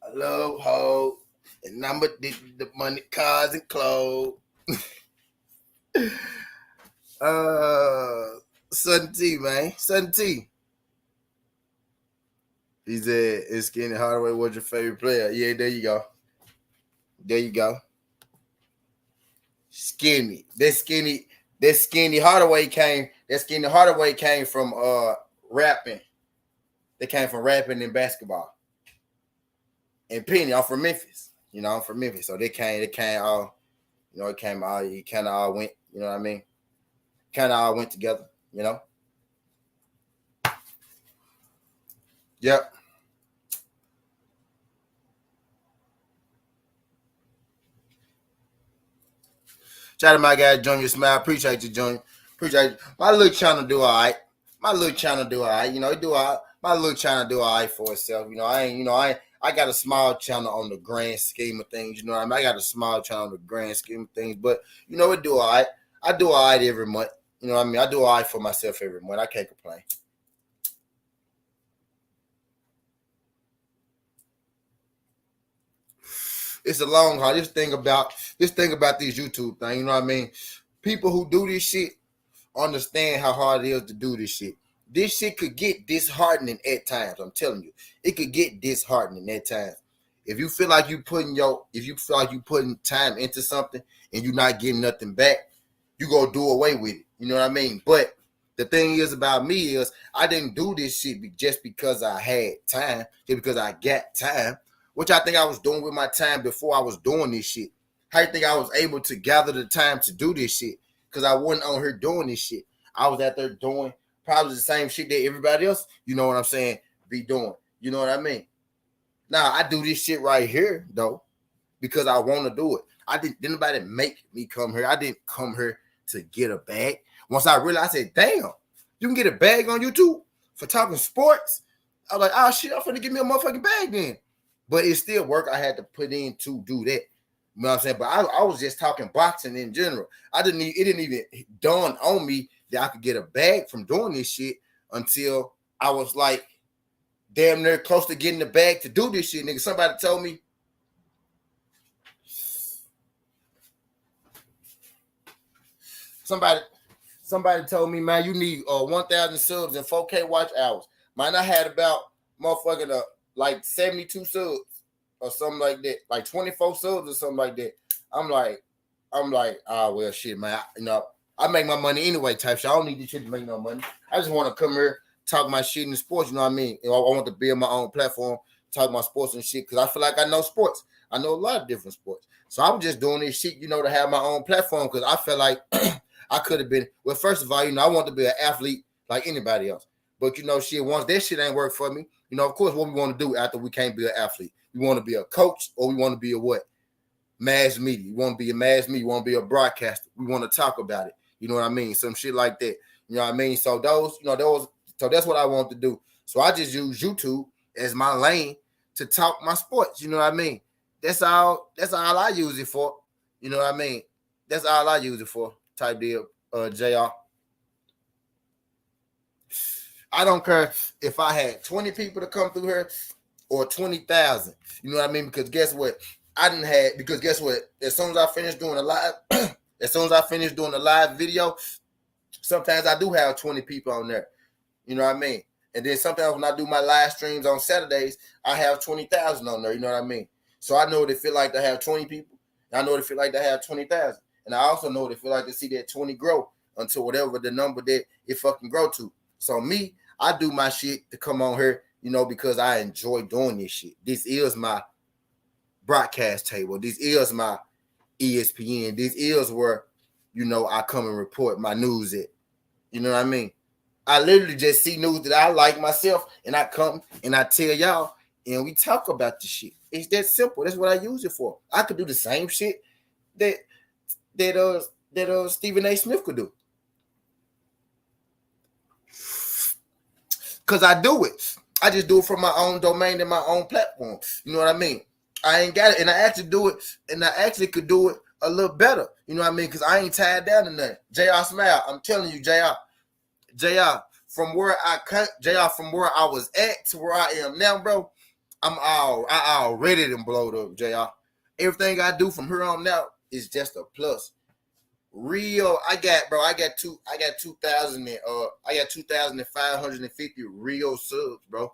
I love hoes. And I'm addicted to money, cars, and clothes. Sudden T, man. Sudden T. He said, "It's Skinny Hardaway. What's your favorite player?" Yeah, there you go. There you go. Skinny. That skinny Hardaway came. That Skinny Hardaway came from rapping. They came from rapping and basketball. And Penny, I'm from Memphis. I'm from Memphis. So they came all, it came all, you kind of all went, you know what I mean? Kind of all went together, Yep. Shout out to my guy, Junior Smile. Appreciate you, Junior. Appreciate you. My little channel do all right. It do all right. It do all right. My little channel do all right for itself. I got a small channel on the grand scheme of things. You know what I mean? I got a small channel on the grand scheme of things. But, it do all right. I do all right every month. You know what I mean? I do all right for myself every month. I can't complain. It's a long haul. This thing about these YouTube things, you know what I mean? People who do this shit understand how hard it is to do this shit. This shit could get disheartening at times. I'm telling you, it could get disheartening at times. If you feel like you putting time into something and you're not getting nothing back, you go do away with it. You know what I mean? But the thing is about me is I didn't do this shit just because I had time, just because I got time, which I think I was doing with my time before I was doing this shit. How you think I was able to gather the time to do this shit? Because I wasn't on here doing this shit. I was out there doing probably the same shit that everybody else, you know what I'm saying, be doing. You know what I mean? Now, I do this shit right here, though, because I want to do it. Didn't nobody make me come here. I didn't come here to get a bag. Once I realized, I said, damn, you can get a bag on YouTube for talking sports. I was like, oh, shit, I'm finna give me a motherfucking bag then. But it's still work I had to put in to do that. You know what I'm saying? But I was just talking boxing in general. It didn't even dawn on me that I could get a bag from doing this shit until I was like damn near close to getting the bag to do this shit, nigga. Somebody told me somebody told me, man, you need 1,000 subs and 4K watch hours. Man, I had about motherfucking like 72 subs or something like that, like 24 subs or something like that. I'm like, well, shit, man. I make my money anyway type shit. I don't need this shit to make no money. I just want to come here, talk my shit in the sports, you know what I mean? I want to build my own platform, talk my sports and shit, because I feel like I know sports. I know a lot of different sports. So I'm just doing this shit, to have my own platform, because I feel like I could have been, well, first of all, I want to be an athlete like anybody else. But, shit, once that shit ain't work for me, of course, what we want to do after we can't be an athlete. We want to be a coach, or we want to be a what? Mass media. You want to be a mass media. You want to be a broadcaster. We want to talk about it. You know what I mean? Some shit like that. You know what I mean? So so that's what I want to do. So I just use YouTube as my lane to talk my sports. You know what I mean? That's all I use it for. You know what I mean? That's all I use it for. Type deal, JR. I don't care if I had 20 people to come through here or 20,000. You know what I mean? Because guess what? Guess what? As soon as I finish doing a live video, sometimes I do have 20 people on there. You know what I mean? And then sometimes when I do my live streams on Saturdays, I have 20,000 on there. You know what I mean? So I know what it feel like to have 20 people. I know what it feel like to have 20,000. And I also know what it feel like to see that 20 grow until whatever the number that it fucking grow to. So me, I do my shit to come on here, because I enjoy doing this shit. This is my broadcast table. This is my ESPN. This is where, I come and report my news at. You know what I mean? I literally just see news that I like myself, and I come and I tell y'all, and we talk about the shit. It's that simple. That's what I use it for. I could do the same shit that Stephen A. Smith could do. Because I do it. I just do it from my own domain and my own platform. You know what I mean? I ain't got it. And I actually do it. And I actually could do it a little better. You know what I mean? Because I ain't tied down to nothing. JR Smile, I'm telling you, JR, from where I was at to where I am now, bro, I already done blowed up, JR. Everything I do from here on out is just a plus. I got 2,550 real subs, bro.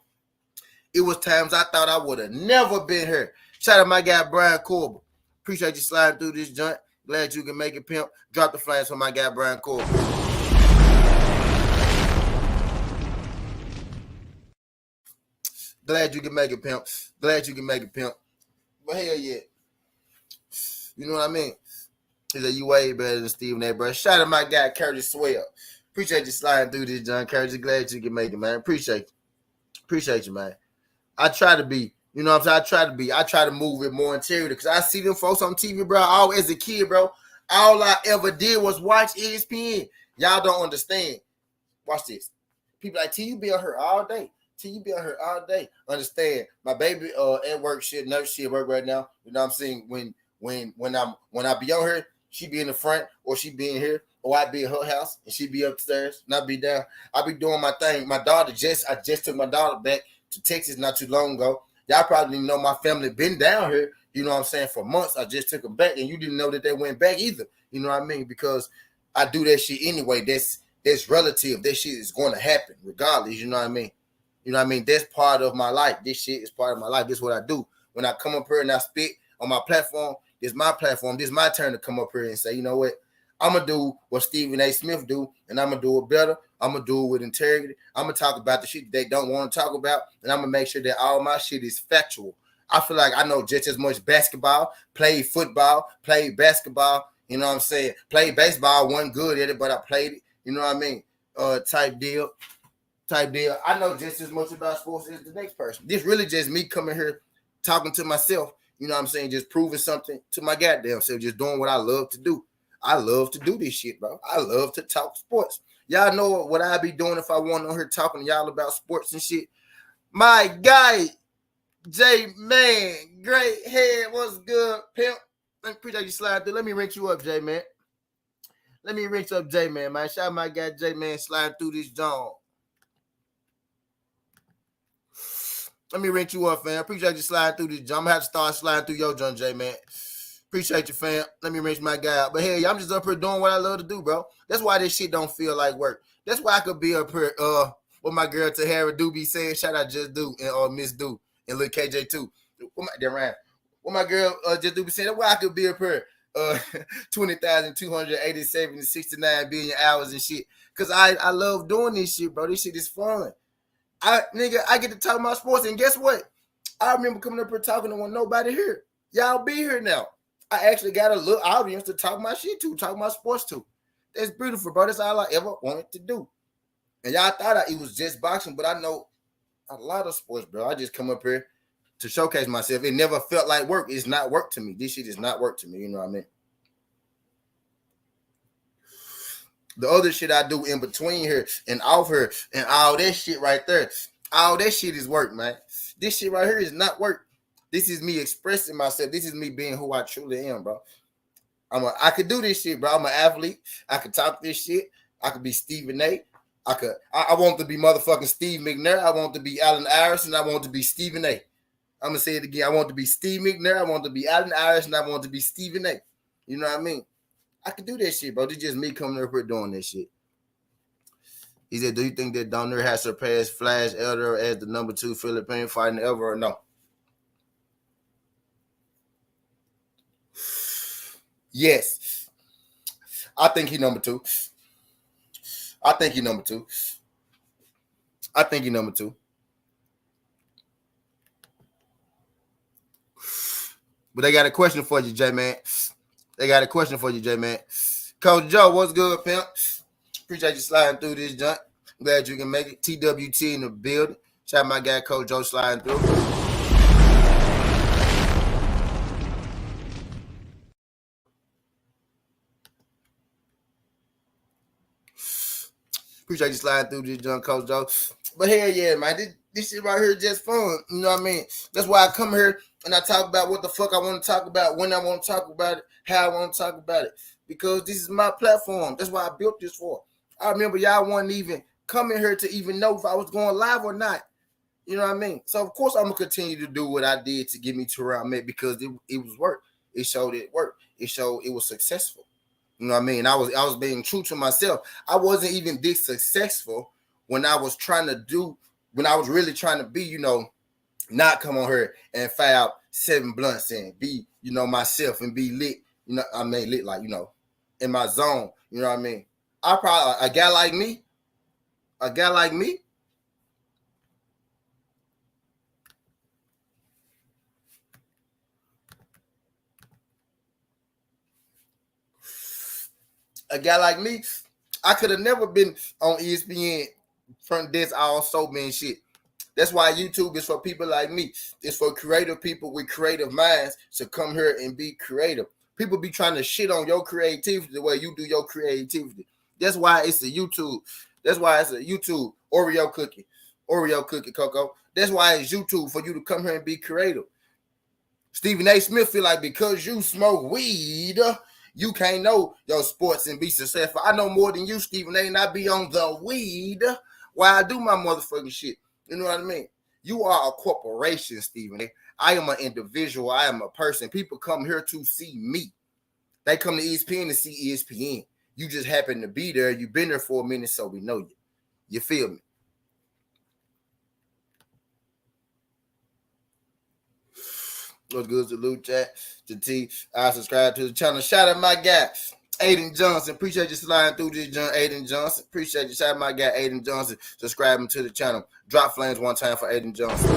It was times I thought I would have never been here. Shout out my guy Brian Corbin. Appreciate you sliding through this joint. Glad you can make it, pimp. Drop the flames for my guy Brian Corbin. Glad you can make it, pimp. But hell yeah. You know what I mean? He said, you way better than Stephen A. Bro. Shout out my guy, Curtis Swell. Appreciate you sliding through this, John Curtis. Glad you can make it, man. Appreciate you, man. I try to be, you know what I'm saying? I try to move it more interior because I see them folks on TV, bro. As a kid, bro, all I ever did was watch ESPN. Y'all don't understand. Watch this. People like, T, you be on her all day. Understand. My baby at work nurse shit work right now. You know what I'm saying? When I be on her, she be in the front or she be in here, or I be at her house and she be upstairs and I be down. I be doing my thing. I just took my daughter back to Texas not too long ago. Y'all probably know my family been down here, you know what I'm saying, for months. I just took them back, and you didn't know that they went back either. You know what I mean? Because I do that shit anyway. That's relative. That shit is going to happen regardless. You know what I mean? That's part of my life. This shit is part of my life. This is what I do. when I come up here and I spit on my platform, this is my platform. This is my turn to come up here and say, you know what? I'm going to do what Stephen A. Smith do, and I'm going to do it better. I'm going to do it with integrity. I'm going to talk about the shit they don't want to talk about, and I'm going to make sure that all my shit is factual. I feel like I know just as much basketball, played football, played basketball, you know what I'm saying? Played baseball, wasn't good at it, but I played it, you know what I mean? Type deal. I know just as much about sports as the next person. This really just me coming here talking to myself, you know what I'm saying? Just proving something to my goddamn self, just doing what I love to do. I love to do this shit, bro. I love to talk sports. Y'all know what I'd be doing if I wasn't on here talking to y'all about sports and shit. My guy, J-Man, great head, what's good, pimp? I appreciate you slide through. Let me rinse you up, J-Man. Let me rinse up J-Man, man. Shout out my guy, J-Man, sliding through this joint. Let me rinse you up, fam. Appreciate you sliding through this joint. I'm going to have to start sliding through your joint, J-Man. Appreciate you, fam. Let me rinse my guy out. But hey, I'm just up here doing what I love to do, bro. That's why this shit don't feel like work. That's why I could be up here, what my girl Tahara do be saying. Shout out Just Do and Miss Do and Lil KJ too. What my girl Just Do be saying. That's why I could be up here 20,287 and 69 billion hours and shit. Cause I love doing this shit, bro. This shit is fun. I get to talk about sports, and guess what? I remember coming up here talking to nobody here. Y'all be here now. I actually got a little audience to talk my shit to, talk my sports to. That's beautiful, bro. That's all I ever wanted to do. And y'all thought it was just boxing, but I know a lot of sports, bro. I just come up here to showcase myself. It never felt like work. It's not work to me. This shit is not work to me. You know what I mean? The other shit I do in between here and off here and all that shit right there, all that shit is work, man. This shit right here is not work. This is me expressing myself. This is me being who I truly am, bro. I could do this shit, bro. I'm an athlete. I could talk this shit. I could be Stephen A. I want to be motherfucking Steve McNair. I want to be Allen Iverson. I want to be Stephen A. I'm gonna say it again. I want to be Steve McNair. I want to be Allen Iverson. I want to be Stephen A. You know what I mean? I could do that shit, bro. It's just me coming up here doing this shit. He said, do you think that Donner has surpassed Flash Elder as the number 2 Philippine fighting ever or no? Yes. I think he number 2. I think he number 2. But they got a question for you, J-Man. Coach Joe, what's good, pimp? Appreciate you sliding through this junk. Glad you can make it. TWT in the building. Shout out my guy, Coach Joe, sliding through. Appreciate you sliding through this junk, Coach Joe. But hell yeah, man. This shit right here is just fun. You know what I mean? That's why I come here and I talk about what the fuck I want to talk about, when I want to talk about it, how I want to talk about it. Because this is my platform. That's why I built this for. I remember y'all wasn't even coming here to even know if I was going live or not. You know what I mean? So, of course, I'm going to continue to do what I did to get me to where I'm at because it was work. It showed it worked. It showed it was successful. You know what I mean? I was being true to myself. I wasn't even this successful when I was really trying to be, you know, not come on here and file 7 blunts and be, you know, myself and be lit. You know, I mean, lit like, you know, in my zone. You know what I mean? A guy like me. A guy like me I could have never been on ESPN front desk all soap and shit. That's why YouTube is for people like me. It's for creative people with creative minds to come here and be creative. People be trying to shit on your creativity the way you do your creativity. That's why it's a YouTube. That's why it's a YouTube Oreo cookie, Coco. That's why it's YouTube for you to come here and be creative. Stephen A. Smith feel like because you smoke weed, you can't know your sports and be successful. I know more than you, Stephen A. And I be on the weed while I do my motherfucking shit. You know what I mean? You are a corporation, Stephen A. I am an individual. I am a person. People come here to see me. They come to ESPN to see ESPN. You just happen to be there. You've been there for a minute, so we know you. You feel me? What's good? Salute chat to T. I subscribe to the channel. Shout out my guy, Aiden Johnson. Appreciate you sliding through this, Aiden Johnson. Appreciate you. Shout out my guy, Aiden Johnson. Subscribing to the channel. Drop flames one time for Aiden Johnson.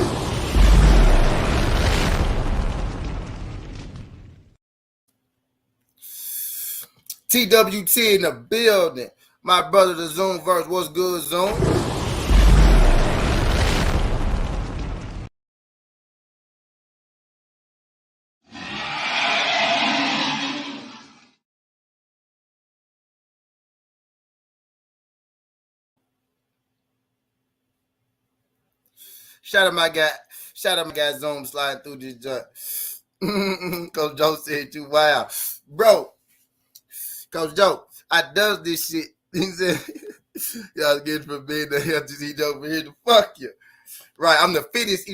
TWT in the building. My brother, the Zoom verse. What's good, Zoom? Shout out my guy Zoom sliding through this joint. Coach Joe said too wild. Bro, Coach Joe, I does this shit. He said, y'all getting from being the healthiest eat over here to fuck you. Right, I'm the fittest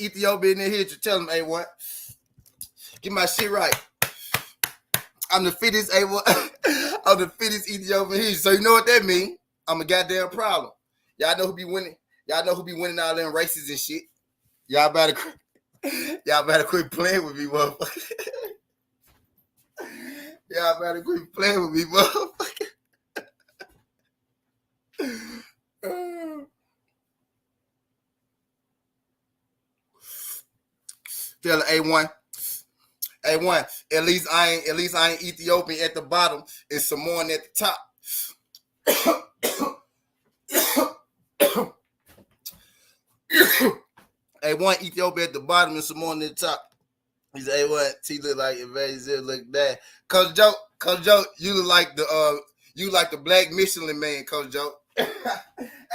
Ethiopian in here to tell him, hey, what? Get my shit right. I'm the fittest Ethiopian here. So you know what that means? I'm a goddamn problem. Y'all know who be winning. Y'all know who be winning all them races and shit. Y'all better quit playing with me, motherfucker. Y'all better quit playing with me, motherfucker. Tell her A1. At least I ain't Ethiopian at the bottom and Samoan at the top. A1 Ethiopia at the bottom and Samoan at the top. He said, A1, T look like it, look bad. Coach Joe, you look like the black Michelin man, Coach Joe. Hey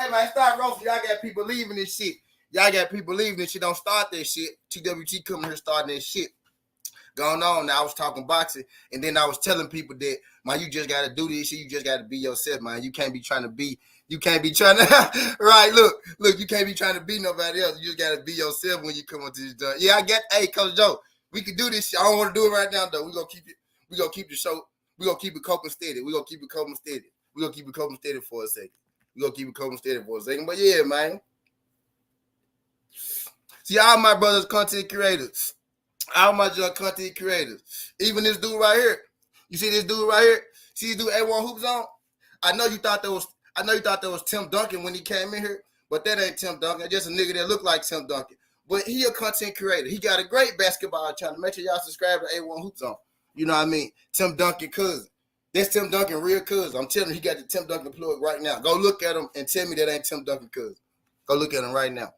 man, start roasting. Y'all got people leaving this shit. Don't start that shit. TWT coming here starting that shit. Going on now, I was talking boxing, and then I was telling people that, man, you just got to do this shit. You just got to be yourself, man. You can't be trying to, right, look, you can't be trying to be nobody else. You just got to be yourself when you come onto this joint. Yeah, hey, Coach Joe, we can do this shit. I don't want to do it right now, though. We're going to keep the show. We're going to keep it coping steady. For a second. But yeah, man. See, all my brothers content creators. All my junk content creators. Even this dude right here. You see this dude right here? See this dude A1 Hoops on? I know you thought that was Tim Duncan when he came in here, but that ain't Tim Duncan. It's just a nigga that look like Tim Duncan. But he a content creator. He got a great basketball channel. Make sure y'all subscribe to A1 Hoops on. You know what I mean? Tim Duncan cousin. That's Tim Duncan real cousin. I'm telling you, he got the Tim Duncan plug right now. Go look at him and tell me that ain't Tim Duncan cousin. Go look at him right now.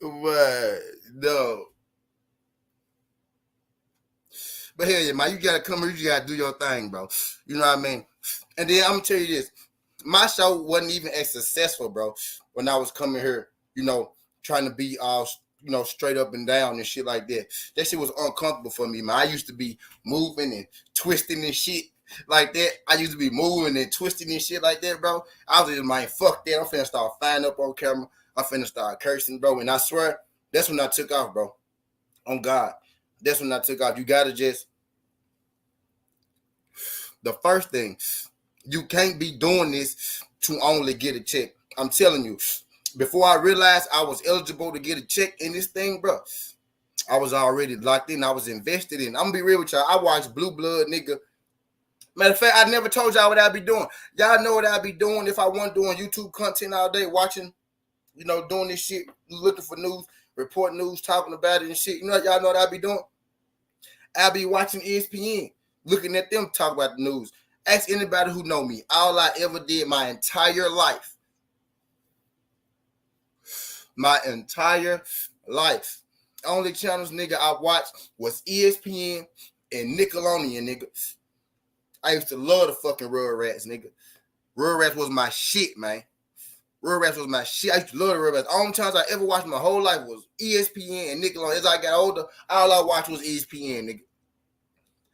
But no. But hell yeah, man, you gotta come here, you gotta do your thing, bro. You know what I mean? And then I'm gonna tell you this. My show wasn't even as successful, bro, when I was coming here, trying to be all, straight up and down and shit like that. That shit was uncomfortable for me, man. I used to be moving and twisting and shit like that. I used to be moving and twisting and shit like that, bro. I was just, man, fuck that. I'm finna start firing up on camera. I'm finna start cursing, bro. And I swear, that's when I took off, bro. On God. That's when I took off. You gotta just, the first thing, you can't be doing this to only get a check. I'm telling you, before I realized I was eligible to get a check in this thing, bro, I was already locked in. I was invested in. I'm gonna be real with y'all. I watched Blue Blood, nigga. Matter of fact, I never told y'all what I'd be doing. Y'all know what I'd be doing if I wasn't doing YouTube content all day, watching, doing this shit, looking for news, reporting news, talking about it and shit. Y'all know what I'd be doing? I'll be watching ESPN, looking at them talk about the news. Ask anybody who know me. All I ever did my entire life. Only channels, nigga, I watched was ESPN and Nickelodeon, nigga. I used to love the fucking Rugrats, nigga. Rugrats was my shit, man. Rugrats was my shit. I used to love the Rugrats. The only times I ever watched my whole life was ESPN and Nickelodeon. As I got older, all I watched was ESPN, nigga.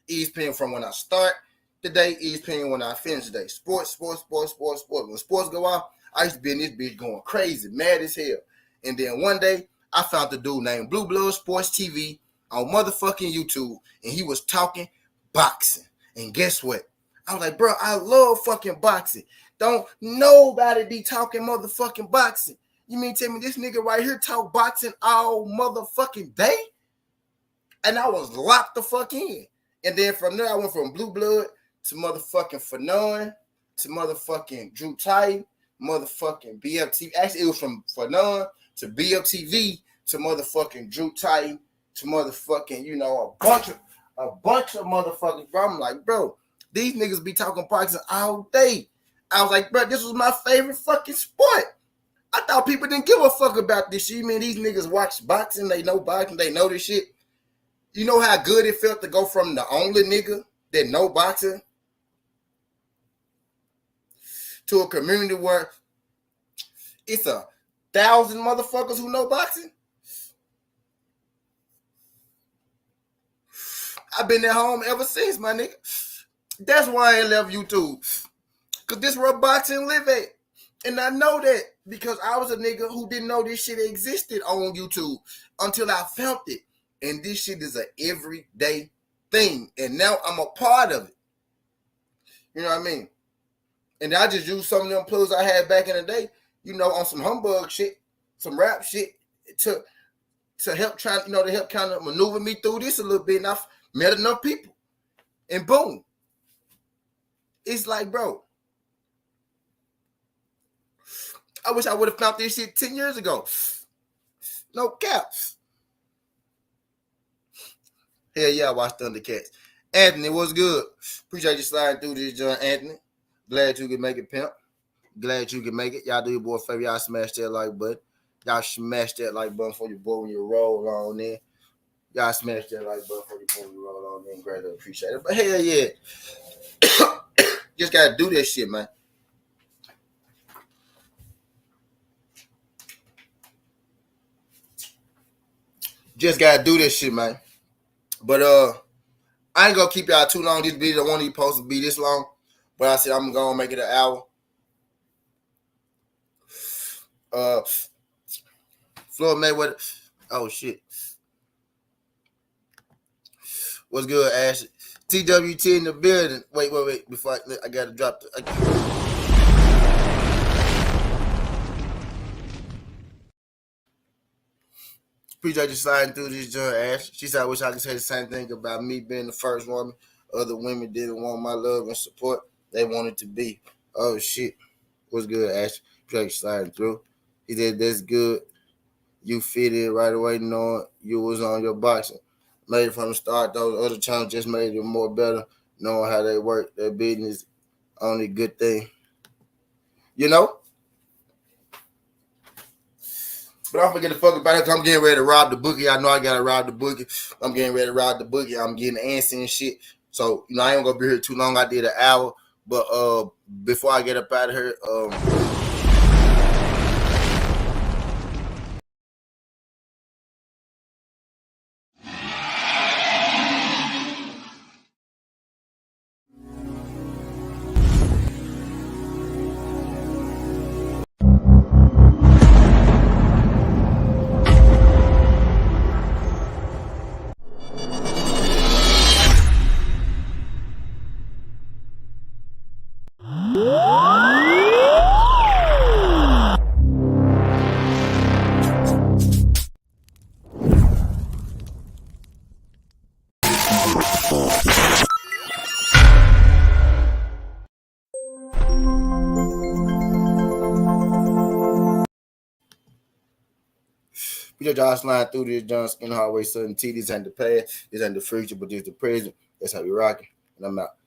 ESPN from when I start the day, ESPN when I finish the day. Sports. When sports go off, I used to be in this bitch going crazy, mad as hell. And then one day, I found the dude named Blue Blood Sports TV on motherfucking YouTube, and he was talking boxing. And guess what? I was like, bro, I love fucking boxing. Don't nobody be talking motherfucking boxing. You mean tell me this nigga right here talk boxing all motherfucking day? And I was locked the fuck in. And then from there, I went from Blue Blood to motherfucking Fanon to motherfucking Drew Titan, motherfucking BFTV. Actually, it was from Fanon to BFTV to motherfucking Drew Titan to motherfucking, you know, a bunch of motherfuckers. Bro, I'm like, bro, these niggas be talking boxing all day. I was like, bro, this was my favorite fucking sport. I thought people didn't give a fuck about this shit. You mean these niggas watch boxing, they know this shit. You know how good it felt to go from the only nigga that know boxing to a community where it's 1,000 motherfuckers who know boxing? I've been at home ever since, my nigga. That's why I ain't left YouTube. Because this where boxing live at. And I know that because I was a nigga who didn't know this shit existed on YouTube until I found it. And this shit is an everyday thing. And now I'm a part of it. You know what I mean? And I just used some of them plugs I had back in the day, you know, on some humbug shit, some rap shit to help try, you know, to help kind of maneuver me through this a little bit. And I've met enough people. And boom. It's like, bro, I wish I would have found this shit 10 years ago. No caps. Hell yeah, I watched Thundercats. Anthony, what's good? Appreciate you sliding through this, John Anthony. Glad you can make it, pimp. Glad you can make it. Y'all do your boy a favor. Y'all smash that like button. Y'all smash that like button for your boy when you roll on in. Y'all smash that like button for your boy when you roll on in. Greatly appreciate it. But hell yeah. Just gotta do that shit, man. Just gotta do this shit, man. But I ain't gonna keep y'all too long. This video don't want to be supposed to be this long. But I said I'm gonna make it an hour. Floyd Mayweather. Oh shit. What's good, Ash? TWT in the building. Wait. Before I gotta drop the. Appreciate you sliding through this joint, Ash. She said, I wish I could say the same thing about me being the first woman. Other women didn't want my love and support. They wanted to be. Oh shit. What's good, Ash? Appreciate you sliding through. He said, that's good. You fit in right away knowing you was on your boxing. Made it from the start. Those other channels just made it more better knowing how they work. Their business, only good thing. You know? But don't forget to fuck about it. I'm getting ready to rob the bookie. I know I gotta rob the bookie. I'm getting ready to rob the bookie. I'm getting antsy and shit. So, you know, I ain't gonna be here too long. I did an hour. But before I get up out of here, we just draw a line through this John Skin Hardway Southern T. This ain't the past, this ain't the future, but this the present. That's how we rocking. And I'm out.